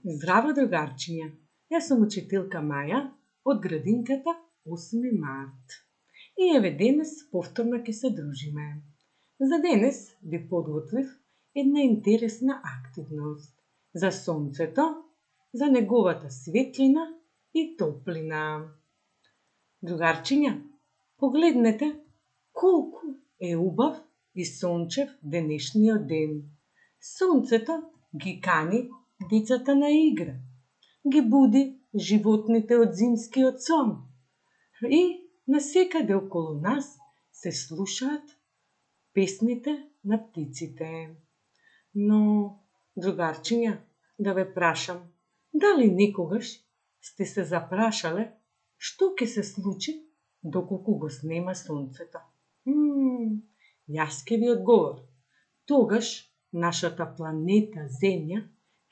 Здраво, другарчиња! Јас сум учителка Маја од градинката 8 март. И еве денес повторно ќе се дружиме. За денес ви подготвив една интересна активност за сонцето, за неговата светлина и топлина. Другарчиња, погледнете колку е убав и сончев денешниот ден. Сонцето ги кани децата на игра, ги буди животните од зимскиот сон и насекаде околу нас се слушаат песните на птиците. Но, другарчиња, да ве прашам, дали некогаш сте се запрашале што ќе се случи доколку го снема сонцето? Јас ќе ви одговорам. Тогаш нашата планета Земја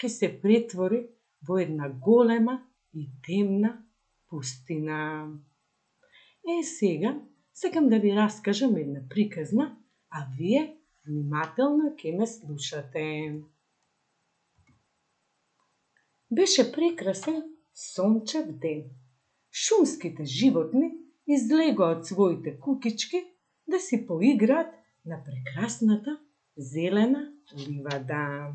ќе се претвори во една голема и темна пустина. Сега сакам да ви раскажам една приказна, а вие внимателно ќе ме слушате. Беше прекрасен сончев ден. Шумските животни излегоа од своите кукички да си поиграат на прекрасната зелена ливада.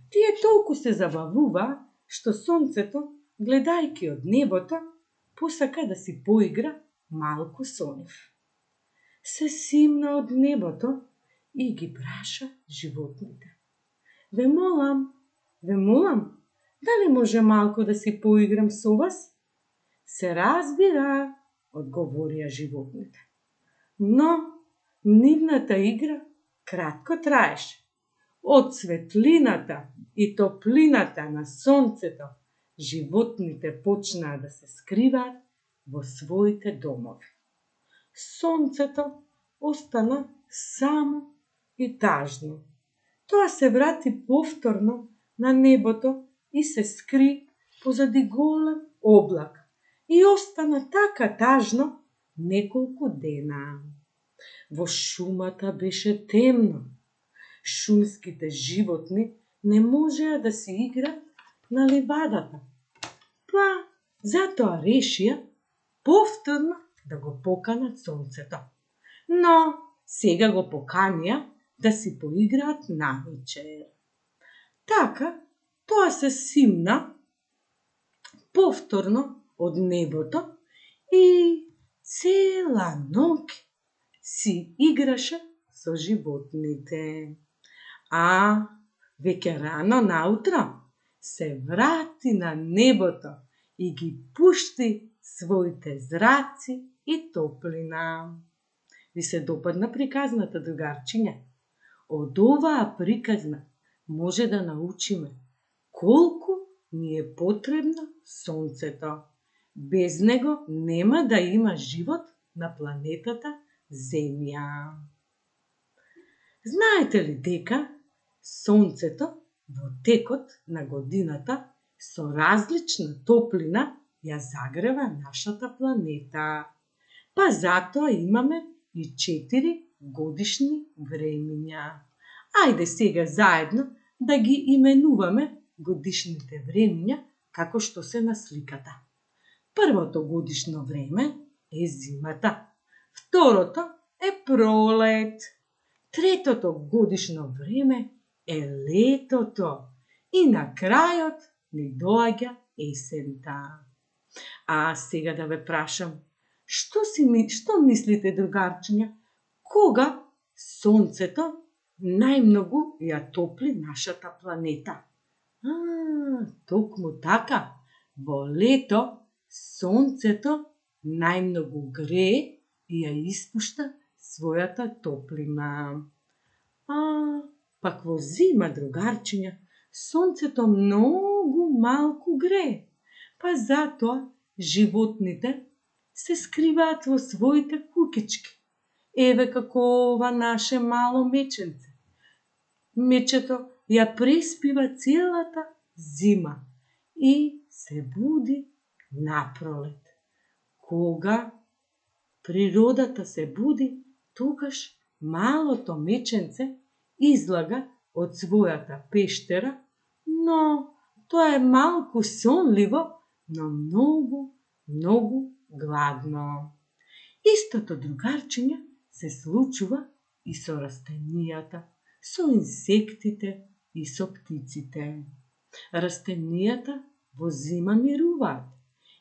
Тие толку се забавуваа што сонцето, гледајќи од небото, посака да си поигра малку со нив. Се симна од небото и ги праша животните. Ве молам, дали може малку да си поиграм со вас? Се разбира, одговорија животните. Но нивната игра кратко траеше. Од светлината и топлината на сонцето, животните почнаа да се скриваат во своите домови. Сонцето остана само и тажно. Тоа се врати повторно на небото и се скри позади голем облак и остана така тажно неколку дена. Во шумата беше темно. Шумските животни не можеа да си играат на ливадата. Па, затоа решија повторно да го поканат сонцето. Но сега го поканија да си поиграат навечер. Така, тоа се симна повторно од небото и цела ноќ си играше со животните. А веќе рано наутро се врати на небото и ги пушти своите зраци и топлина. Ви се допадна приказната, другарчиња? Од оваа приказна може да научиме колку ни е потребно сонцето. Без него нема да има живот на планетата Земја. Знаете ли дека сонцето во текот на годината со различна топлина ја загрева нашата планета? Па затоа имаме и 4 годишни времиња. Ајде сега заедно да ги именуваме годишните времиња како што се на сликата. Првото годишно време е зимата. Второто е пролет. Третото годишно време е летото. И на крајот ни доаѓа есента. А сега да ве прашам, што мислите, другарчиња, кога сонцето најмногу ја топли нашата планета? Токму така, во лето сонцето најмногу грее и ја испушта својата топлина. Пак во зима, другарчиња, сонцето многу малку грее, па затоа животните се скриваат во своите кукички. Еве како ова наше мало меченце. Мечето ја преспива целата зима и се буди напролет. Кога природата се буди, тогаш малото меченце излага од својата пештера, но Тоа е малку сонливо, но многу гладно. Истото другарчиња се случува и со растенијата, со инсектите и со птиците. Растенијата во зима мируваат,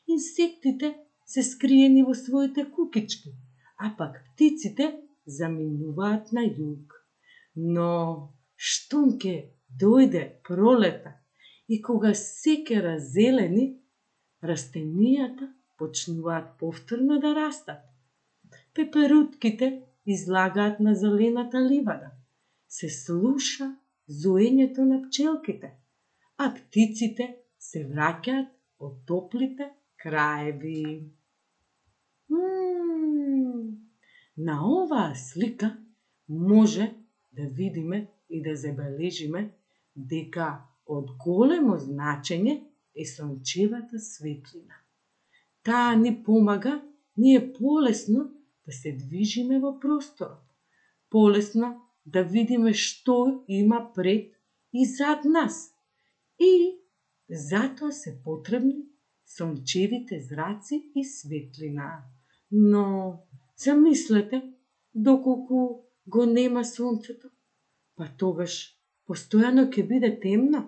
инсектите се скриени во своите кукички, а пак птиците заминуваат на југ. Но штом ќе дојде пролета и кога се ќе разелени, растенијата почнуваат повторно да растат. Пеперутките излагаат на зелената ливада, се слуша зоењето на пчелките, а птиците се враќаат од топлите краеви. На оваа слика може да видиме и да забележиме дека од големо значење е сончевата светлина. Таа ни помага ние полесно да се движиме во просторот, полесно да видиме што има пред и зад нас. И затоа се потребни сончевите зраци и светлина. Но замислете, доколку го нема сонцето, па тогаш постојано ќе биде темно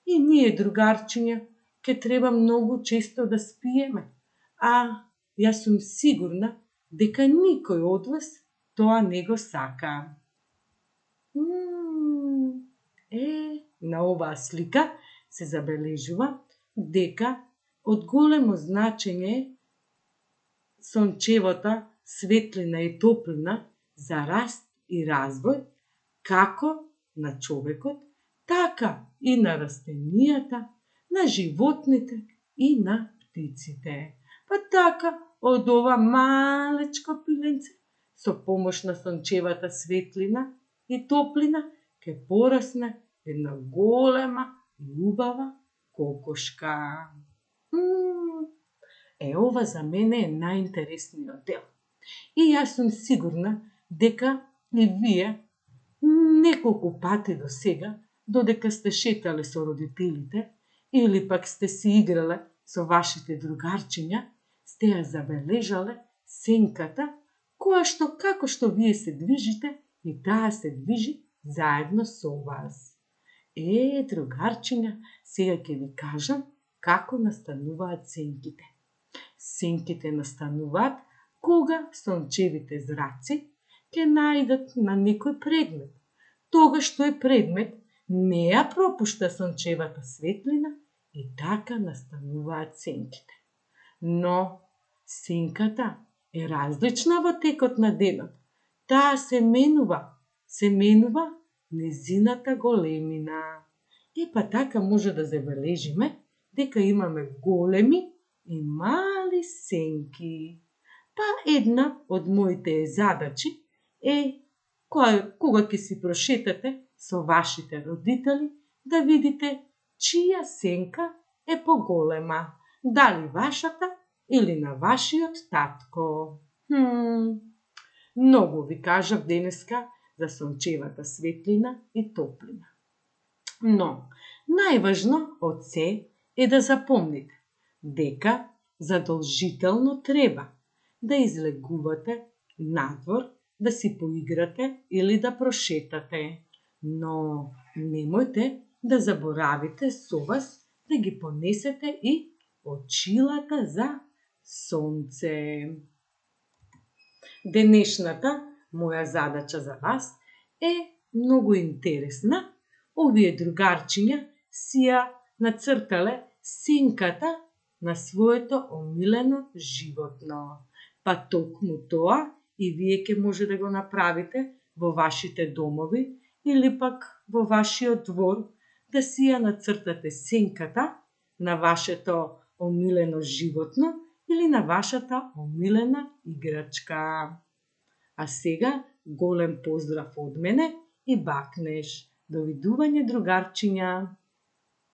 и ние, другарчиња, ќе треба многу често да спиеме, а јас сум сигурна дека никој од вас тоа не го сака. На оваа слика се забележува дека од големо значење е сончевата светлина и топлина за раст и развој, како на човекот, така и на растенијата, на животните и на птиците. Па така, од ова малечко пиленце, со помош на сончевата светлина и топлина, ќе порасне една голема и убава кокошка. Ова за мене е најинтересниот дел. И јас сум сигурна дека и вие неколку пати до сега, додека сте шетале со родителите или пак сте си играле со вашите другарчиња, сте ја забележале сенката, која што како што вие се движите и таа се движи заедно со вас. Другарчиња, сега ќе ви кажам како настануваат сенките. Сенките настануваат кога сончевите зраци ќе наидат на некој предмет. Тогаш тој предмет не ја пропушта сончевата светлина и така настануваат сенките. Но сенката е различна во текот на денот. Таа се менува незината големина. Па така може да забележиме дека имаме големи и мали сенки. Па една од моите задачи е кога ќе си прошетате со вашите родители да видите чија сенка е поголема, дали вашата или на вашиот татко. Многу ви кажав денеска за сончевата светлина и топлина. Но најважно од се е да запомните дека задолжително треба да излегувате надвор, да си поиграте или да прошетате. Но немојте да заборавите со вас да ги понесете и очилата за сонце. Денешната моја задача за вас е многу интересна. Овие другарчиња си ја нацртале сенката на своето омилено животно. Па токму тоа и вие ќе може да го направите во вашите домови или пак во вашиот двор, да си ја нацртате сенката на вашето омилено животно или на вашата омилена играчка. А сега голем поздрав од мене и бакнеш. Довидување, другарчиња!